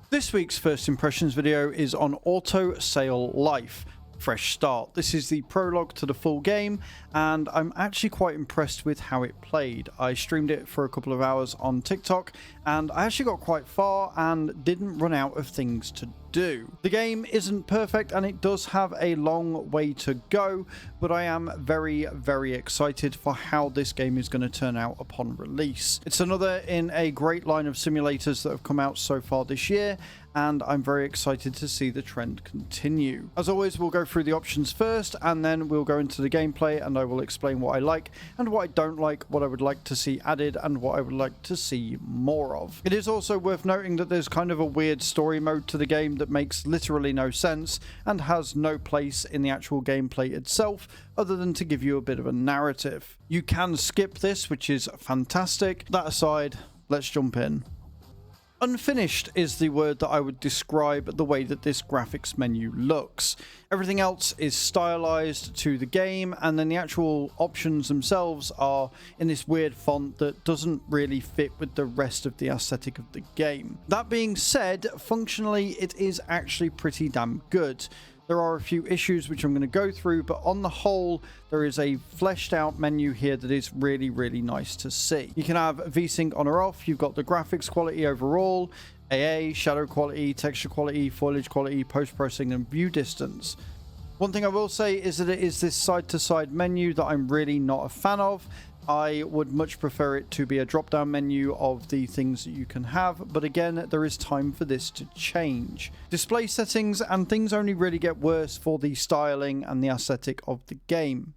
This week's first impressions video is on Auto Sail Life, Fresh Start. This is the prologue to the full game, and I'm actually quite impressed with how it played. I streamed it for a couple of hours on TikTok, and I actually got quite far and didn't run out of things to do. The game isn't perfect and it does have a long way to go, but I am very excited for how this game is going to turn out upon release. It's another in a great line of simulators that have come out so far this year, and I'm very excited to see the trend continue. As always, we'll go through the options first, and then we'll go into the gameplay, and I will explain what I like and what I don't like, what I would like to see added, and what I would like to see more of. It is also worth noting that there's kind of a weird story mode to the game that makes literally no sense and has no place in the actual gameplay itself other than to give you a bit of a narrative. You can skip this, which is fantastic. That aside, let's jump in. Unfinished is the word that I would describe the way that this graphics menu looks. Everything else is stylized to the game, and then the actual options themselves are in this weird font that doesn't really fit with the rest of the aesthetic of the game. That being said, functionally it is actually pretty damn good. There are a few issues which I'm going to go through, but on the whole, there is a fleshed out menu here that is really nice to see. You can have VSync on or off. You've got the graphics quality overall, AA, shadow quality, texture quality, foliage quality, post-processing, and view distance. One thing I will say is that it is this side-to-side menu that I'm really not a fan of. I would much prefer it to be a drop-down menu of the things that you can have, but again, there is time for this to change. Display settings and things only really get worse for the styling and the aesthetic of the game.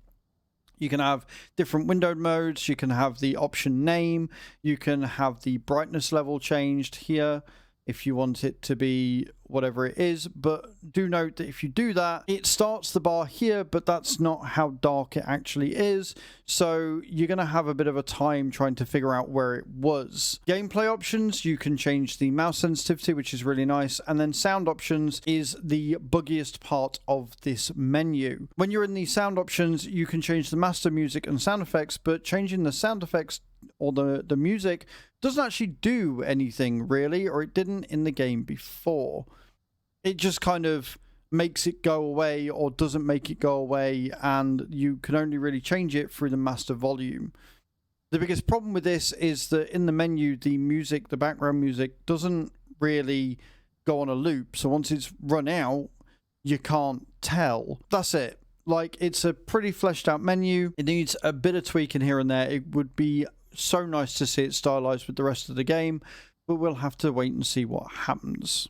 You can have different windowed modes, you can have the option name, you can have the brightness level changed here if you want it to be whatever it is, but do note that if you do that, it starts the bar here, but that's not how dark it actually is, so you're going to have a bit of a time trying to figure out where it was. Gameplay options, you can change the mouse sensitivity, which is really nice, and then sound options is the buggiest part of this menu. When you're in the sound options, you can change the master music and sound effects, but changing the sound effects or the music doesn't actually do anything really, or it didn't in the game before. It just kind of makes it go away or doesn't make it go away, and you can only really change it through the master volume. The biggest problem with this is that in the menu, the music, the background music, doesn't really go on a loop, so once it's run out, you can't tell. That's it. Like, it's a pretty fleshed out menu. It needs a bit of tweaking here and there. It would be so nice to see it stylized with the rest of the game, but we'll have to wait and see what happens.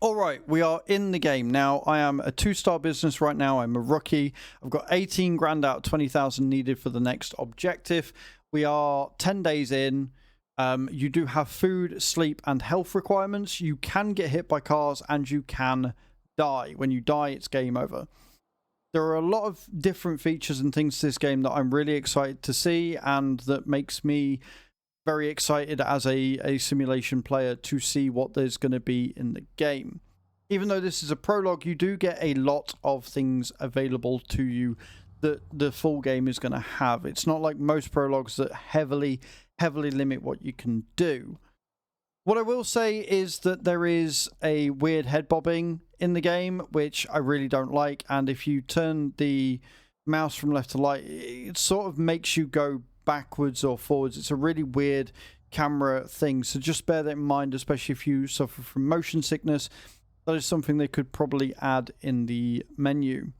Alright, we are in the game now. I am a 2-star business right now. I'm a rookie. I've got 18 grand out of 20,000 needed for the next objective. We are 10 days in. You do have food, sleep, and health requirements. You can get hit by cars and you can die. When you die, it's game over. There are a lot of different features and things to this game that I'm really excited to see, and that makes me very excited as a simulation player to see what there's going to be in the game. Even though this is a prologue, you do get a lot of things available to you that the full game is going to have. It's not like most prologues that heavily limit what you can do. What I will say is that there is a weird head bobbing in the game, which I really don't like, and if you turn the mouse from left to right, it sort of makes you go backwards or forwards. It's a really weird camera thing, so just bear that in mind, especially if you suffer from motion sickness. That is something they could probably add in the menu.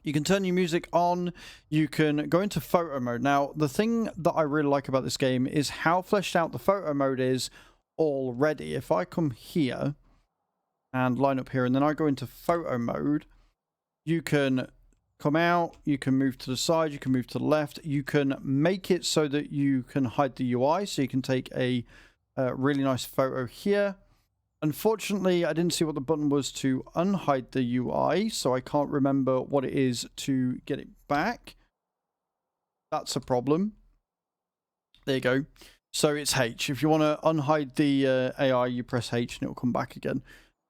You can turn your music on, you can go into photo mode. Now, the thing that I really like about this game is how fleshed out the photo mode is already. If I come here and line up here and then I go into photo mode, you can come out, you can move to the side, you can move to the left, you can make it so that you can hide the UI, so you can take a really nice photo here. Unfortunately, I didn't see what the button was to unhide the UI, so I can't remember what it is to get it back. That's a problem. There you go. So it's H. If you want to unhide the AI, you press H and it will come back again.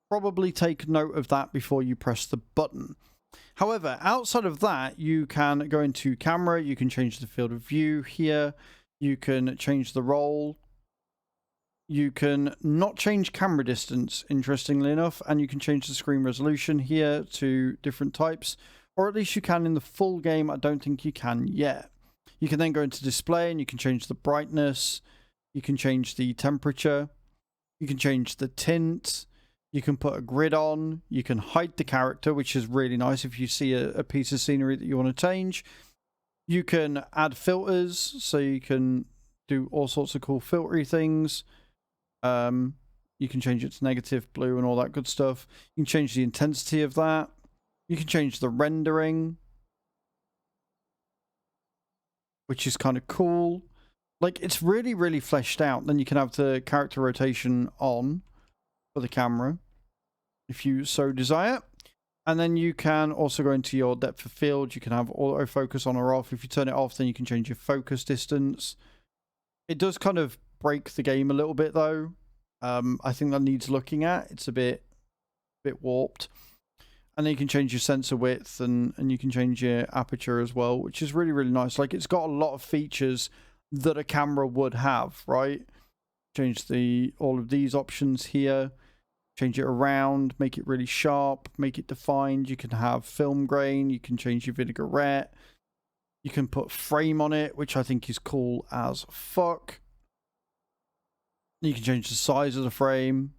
Probably take note of that before you press the button. However, outside of that, you can go into camera, you can change the field of view here, you can change the role, You can not change camera distance, interestingly enough, and you can change the screen resolution here to different types, or at least you can in the full game. I don't think you can yet. You can then go into display and you can change the brightness, you can change the temperature, you can change the tint, you can put a grid on, you can hide the character, which is really nice if you see a piece of scenery that you want to change. You can add filters, so you can do all sorts of cool filtery things. You can change it to negative, blue, and all that good stuff. You can change the intensity of that. You can change the rendering, which is kind of cool. Like, it's really, really fleshed out. Then you can have the character rotation on for the camera, if you so desire. And then you can also go into your depth of field. You can have autofocus on or off. If you turn it off, then you can change your focus distance. It does kind of break the game a little bit, though. I think that needs looking at. It's a bit warped. And then you can change your sensor width, and you can change your aperture as well, which is really, really nice. Like, it's got a lot of features that a camera would have, right? Change all of these options here. Change it around, make it really sharp, make it defined. You can have film grain. You can change your vinaigrette. You can put frame on it, which I think is cool as fuck. You can change the size of the frame.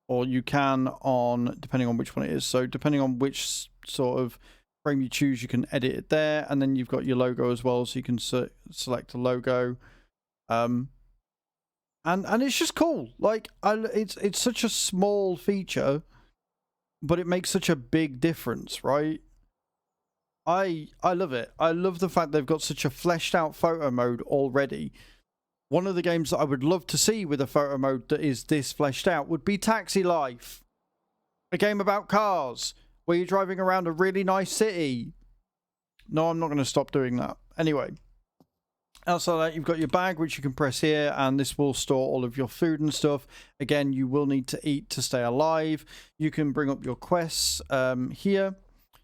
Or you can depending on which one it is. So depending on which sort of frame you choose, you can edit it there. And then you've got your logo as well, so you can select a logo. And it's just cool. Like, it's such a small feature, but it makes such a big difference, right? I love it. I love the fact they've got such a fleshed out photo mode already. One of the games that I would love to see with a photo mode that is this fleshed out would be Taxi Life. A game about cars, where you're driving around a really nice city. No, I'm not going to stop doing that. Anyway. Outside that, you've got your bag, which you can press here, and this will store all of your food and stuff. Again, you will need to eat to stay alive. You can bring up your quests here,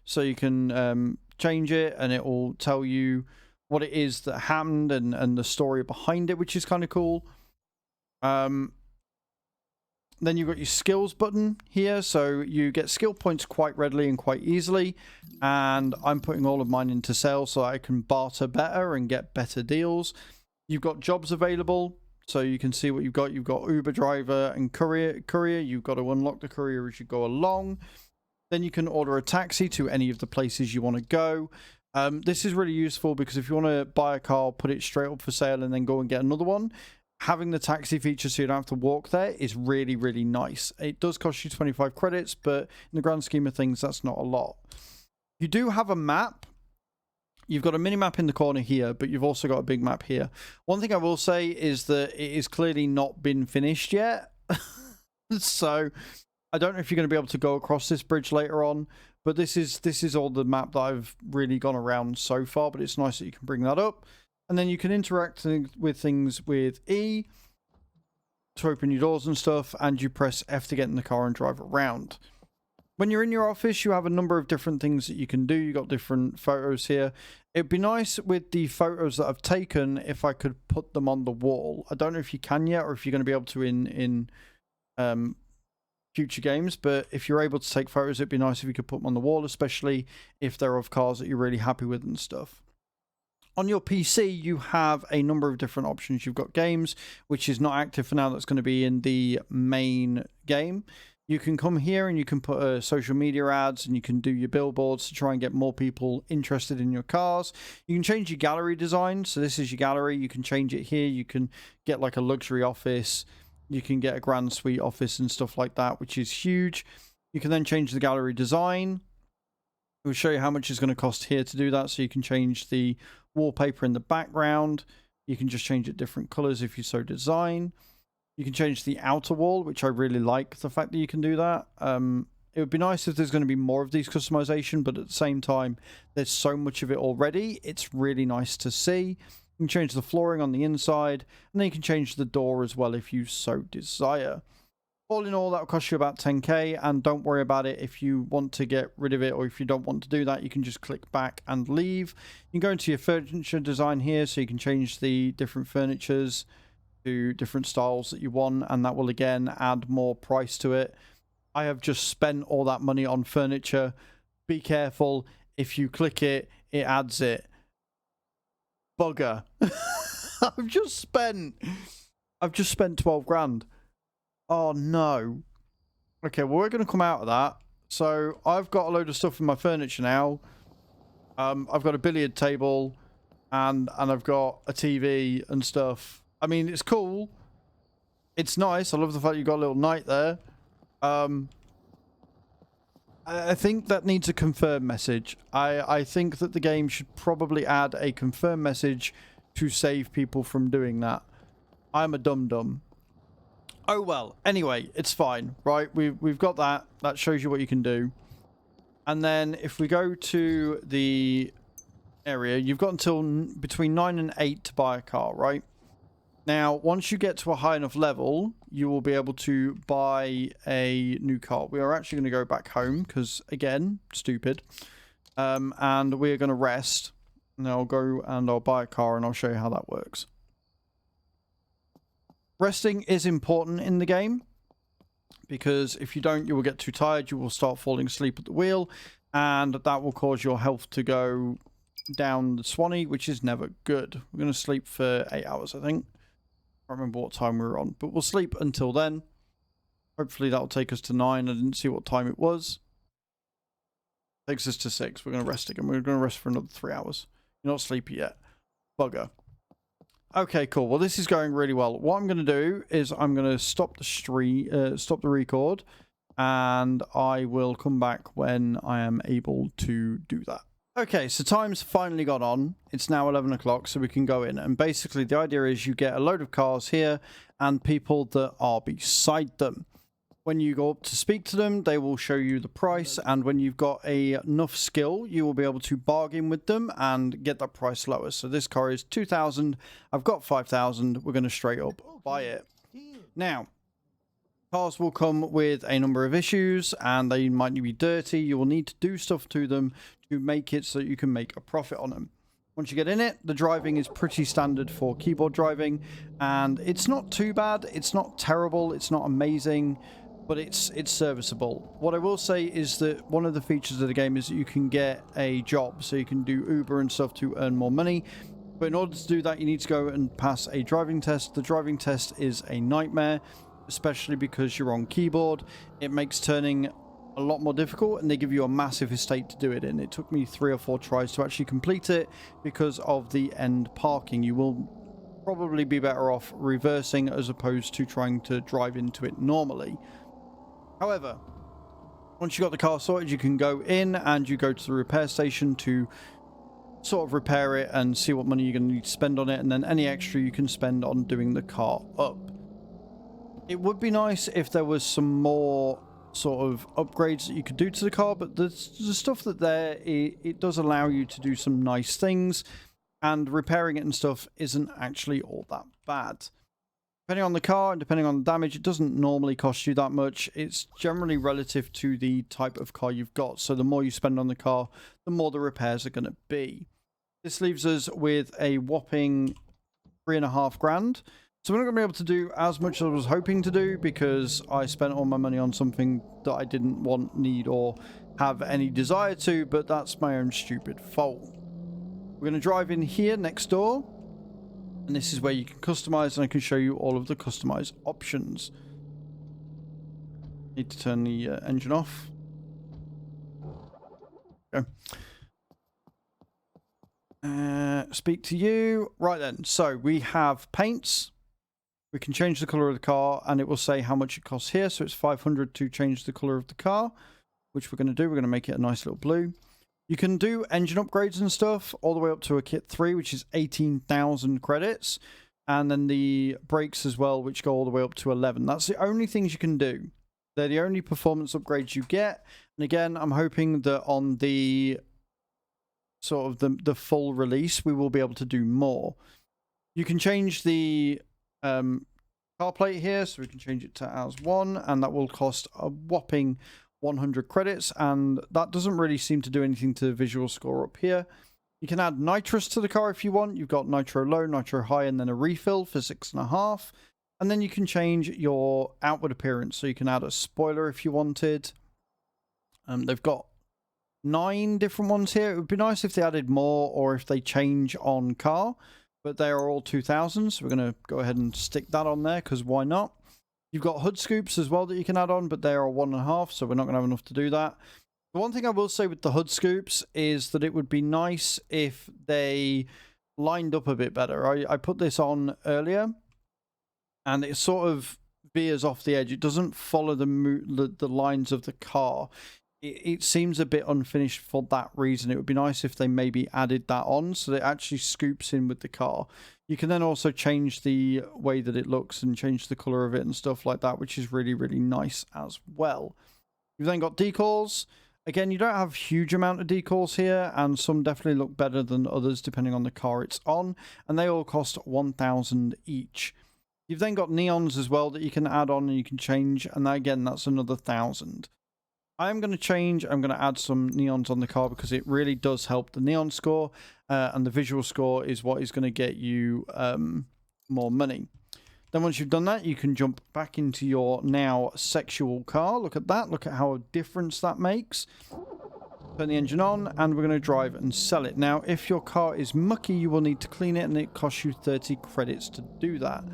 so you can change it, and it will tell you what it is that happened and the story behind it, which is kind of cool. Then you've got your skills button here, so you get skill points quite readily and quite easily. And I'm putting all of mine into sales so I can barter better and get better deals. You've got jobs available, so you can see what you've got. You've got Uber driver and courier. You've got to unlock the courier as you go along. Then you can order a taxi to any of the places you want to go. This is really useful because if you want to buy a car, put it straight up for sale, and then go and get another one, having the taxi feature so you don't have to walk there is really, really nice. It does cost you 25 credits, but in the grand scheme of things, that's not a lot. You do have a map. You've got a mini map in the corner here, but you've also got a big map here. One thing I will say is that it is clearly not been finished yet. So I don't know if you're going to be able to go across this bridge later on, but this is all the map that I've really gone around so far, but it's nice that you can bring that up. And then you can interact with things with E to open your doors and stuff, and you press F to get in the car and drive around. When you're in your office, you have a number of different things that you can do. You've got different photos here. It'd be nice with the photos that I've taken if I could put them on the wall. I don't know if you can yet, or if you're going to be able to in future games, but if you're able to take photos, it'd be nice if you could put them on the wall, especially if they're of cars that you're really happy with and stuff. On your PC, you have a number of different options. You've got games, which is not active for now. That's going to be in the main game. You can come here and you can put social media ads, and you can do your billboards to try and get more people interested in your cars. You can change your gallery design. So this is your gallery. You can change it here. You can get like a luxury office. You can get a grand suite office and stuff like that, which is huge. You can then change the gallery design. It will show you how much it's going to cost here to do that. So you can change the wallpaper in the background. You can just change it different colors if you so design. You can change the outer wall, which I really like the fact that you can do that. It would be nice if there's going to be more of these customization, but at the same time, there's so much of it already. It's really nice to see. You can change the flooring on the inside, and then you can change the door as well if you so desire. All in all, that will cost you about 10k, and don't worry about it if you want to get rid of it, or if you don't want to do that, you can just click back and leave. You can go into your furniture design here, so you can change the different furnitures to different styles that you want, and that will again add more price to it. I have just spent all that money on furniture. Be careful. If you click it, it adds it. Bugger. I've just spent 12 grand. Oh no. Okay, well, we're going to come out of that. So I've got a load of stuff in my furniture now. I've got a billiard table and I've got a TV and stuff. I mean, it's cool. It's nice. I love the fact you got a little night there. I think that needs a confirm message. I think that the game should probably add a confirm message to save people from doing that. I'm a dum-dum. Oh well, anyway, it's fine, right? We've got that. That shows you what you can do. And then if we go to the area, you've got until between 9 and 8 to buy a car, right? Now, once you get to a high enough level, you will be able to buy a new car. We are actually going to go back home because, again, stupid. And we're going to rest. And I'll go and I'll buy a car and I'll show you how that works. Resting is important in the game because if you don't, you will get too tired. You will start falling asleep at the wheel and that will cause your health to go down the Swanee, which is never good. We're going to sleep for 8 hours, I think. I can't remember what time we were on, but we'll sleep until then. Hopefully that'll take us to 9. I didn't see what time it was. Takes us to 6. We're going to rest again. We're going to rest for another 3 hours. You're not sleepy yet. Bugger. Okay, cool. Well, this is going really well. What I'm going to do is I'm going to stop the record, and I will come back when I am able to do that. Okay, so time's finally got on. It's now 11 o'clock, so we can go in. And basically, the idea is you get a load of cars here and people that are beside them. When you go up to speak to them, they will show you the price. And when you've got enough skill, you will be able to bargain with them and get that price lower. So this car is 2,000. I've got 5,000. We're going to straight up buy it. Now, cars will come with a number of issues and they might be dirty. You will need to do stuff to them to make it so that you can make a profit on them. Once you get in it, the driving is pretty standard for keyboard driving and it's not too bad. It's not terrible. It's not amazing, but it's serviceable. What I will say is that one of the features of the game is that you can get a job, so you can do Uber and stuff to earn more money. But in order to do that, you need to go and pass a driving test. The driving test is a nightmare, especially because you're on keyboard. It makes turning a lot more difficult and they give you a massive estate to do it in. It took me 3 or 4 tries to actually complete it because of the end parking. You will probably be better off reversing as opposed to trying to drive into it normally. However, once you got the car sorted, you can go in and you go to the repair station to sort of repair it and see what money you're going to need to spend on it, and then any extra you can spend on doing the car up. It would be nice if there was some more sort of upgrades that you could do to the car, but the stuff that it does allow you to do some nice things, and repairing it and stuff isn't actually all that bad. Depending on the car and depending on the damage, it doesn't normally cost you that much. It's generally relative to the type of car you've got. So the more you spend on the car, the more the repairs are going to be. This leaves us with a whopping 3.5 grand. So we're not going to be able to do as much as I was hoping to do because I spent all my money on something that I didn't want, need, or have any desire to, but that's my own stupid fault. We're going to drive in here next door. And this is where you can customize, and I can show you all of the customize options. Need to turn the engine off. Okay. Speak to you. Right then, so we have paints. We can change the color of the car, and it will say how much it costs here. So it's 500 to change the color of the car, which we're going to do. We're going to make it a nice little blue. You can do engine upgrades and stuff all the way up to a kit 3, which is 18,000 credits. And then the brakes as well, which go all the way up to 11. That's the only things you can do. They're the only performance upgrades you get. And again, I'm hoping that on the sort of the full release, we will be able to do more. You can change the car plate here, so we can change it to as 1, and that will cost a whopping 100 credits, and that doesn't really seem to do anything to the visual score up here. You can add nitrous to the car if you want. You've got nitro low, nitro high, and then a refill for 6.5. And then you can change your outward appearance. So you can add a spoiler if you wanted. They've got 9 different ones here. It would be nice if they added more or if they change on car. But they are all 2000s. So we're going to go ahead and stick that on there because why not? You've got hood scoops as well that you can add on, but they are 1.5. So we're not going to have enough to do that. The one thing I will say with the hood scoops is that it would be nice if they lined up a bit better. I put this on earlier, and it sort of veers off the edge. It doesn't follow the lines of the car. It seems a bit unfinished for that reason. It would be nice if they maybe added that on so that it actually scoops in with the car. You can then also change the way that it looks and change the color of it and stuff like that, which is really, really nice as well. You've then got decals. Again, you don't have a huge amount of decals here, and some definitely look better than others depending on the car it's on, and they all cost 1,000 each. You've then got neons as well that you can add on and you can change, and again, that's another 1,000. I'm going to change, I'm going to add some neons on the car because it really does help the neon score, and the visual score is what is going to get you more money. Then once you've done that, you can jump back into your now sexual car. Look at that. Look at how a difference that makes. Turn the engine on, and we're going to drive and sell it. Now, if your car is mucky, you will need to clean it, and it costs you 30 credits to do that.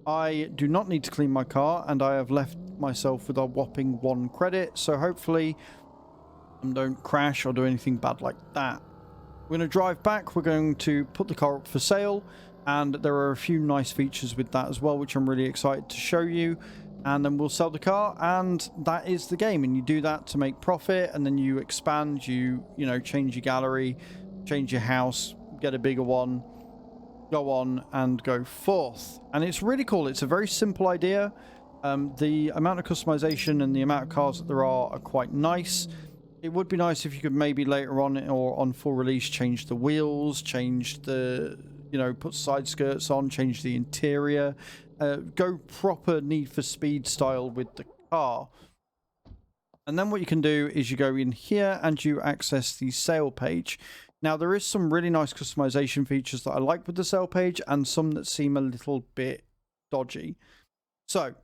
I do not need to clean my car, and I have left myself with a whopping 1 credit, so hopefully I don't crash or do anything bad like that. We're going to drive back. We're going to put the car up for sale. And there are a few nice features with that as well, which I'm really excited to show you. And then we'll sell the car, and that is the game. And you do that to make profit, and then you expand, you know, change your gallery, change your house, get a bigger one, go on and go forth. And it's really cool. It's a very simple idea. The amount of customization and the amount of cars that there are quite nice. It would be nice if you could maybe later on or on full release change the wheels, change the... you know, put side skirts on, change the interior, go proper Need for Speed style with the car. And then what you can do is you go in here and you access the sale page. Now, there is some really nice customization features that I like with the sale page and some that seem a little bit dodgy. So,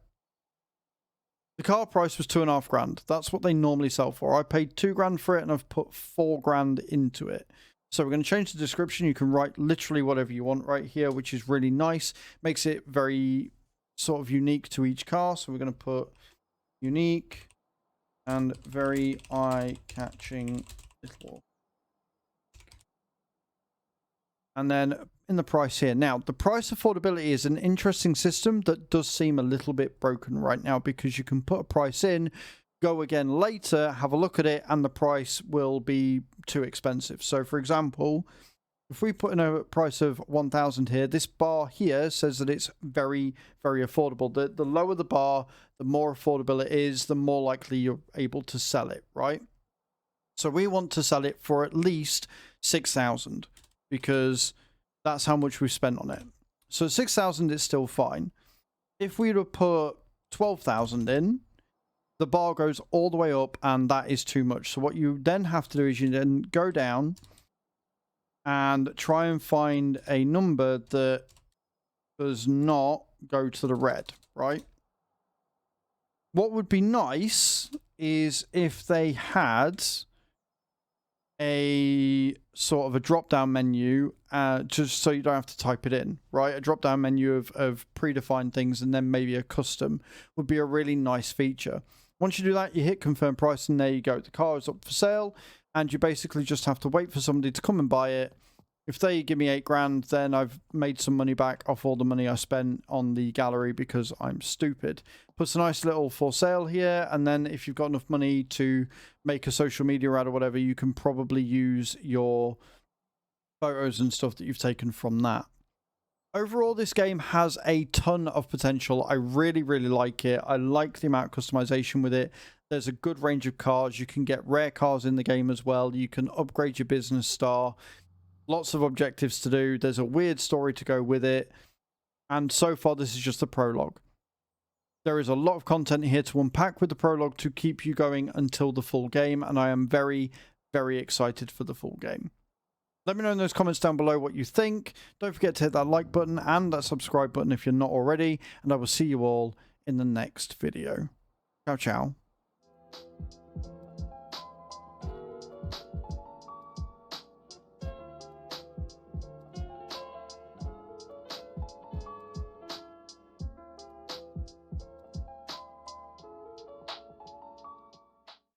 the car price was 2.5 grand. That's what they normally sell for. I paid 2 grand for it and I've put 4 grand into it. So we're going to change the description. You can write literally whatever you want right here, which is really nice. Makes it very sort of unique to each car. So we're going to put unique and very eye-catching little. And then in the price here. Now, the price affordability is an interesting system that does seem a little bit broken right now because you can put a price in, go again later, have a look at it, and the price will be too expensive. So, for example, if we put in a price of 1,000 here, this bar here says that it's very, very affordable. The lower the bar, the more affordable it is, the more likely you're able to sell it, right? So we want to sell it for at least 6,000 because that's how much we've spent on it. So 6,000 is still fine. If we were to put 12,000 in, the bar goes all the way up, and that is too much. So what you then have to do is you then go down and try and find a number that does not go to the red, right? What would be nice is if they had a sort of a drop-down menu, just so you don't have to type it in, right? A drop-down menu of predefined things and then maybe a custom would be a really nice feature. Once you do that, you hit confirm price, and there you go. The car is up for sale, and you basically just have to wait for somebody to come and buy it. If they give me 8 grand, then I've made some money back off all the money I spent on the gallery because I'm stupid. Puts a nice little for sale here, and then if you've got enough money to make a social media ad or whatever, you can probably use your photos and stuff that you've taken from that. Overall, this game has a ton of potential. I really, really like it. I like the amount of customization with it. There's a good range of cars. You can get rare cars in the game as well. You can upgrade your business star. Lots of objectives to do. There's a weird story to go with it. And so far, this is just the prologue. There is a lot of content here to unpack with the prologue to keep you going until the full game. And I am very, very excited for the full game. Let me know in those comments down below what you think. Don't forget to hit that like button and that subscribe button if you're not already. And I will see you all in the next video. Ciao, ciao.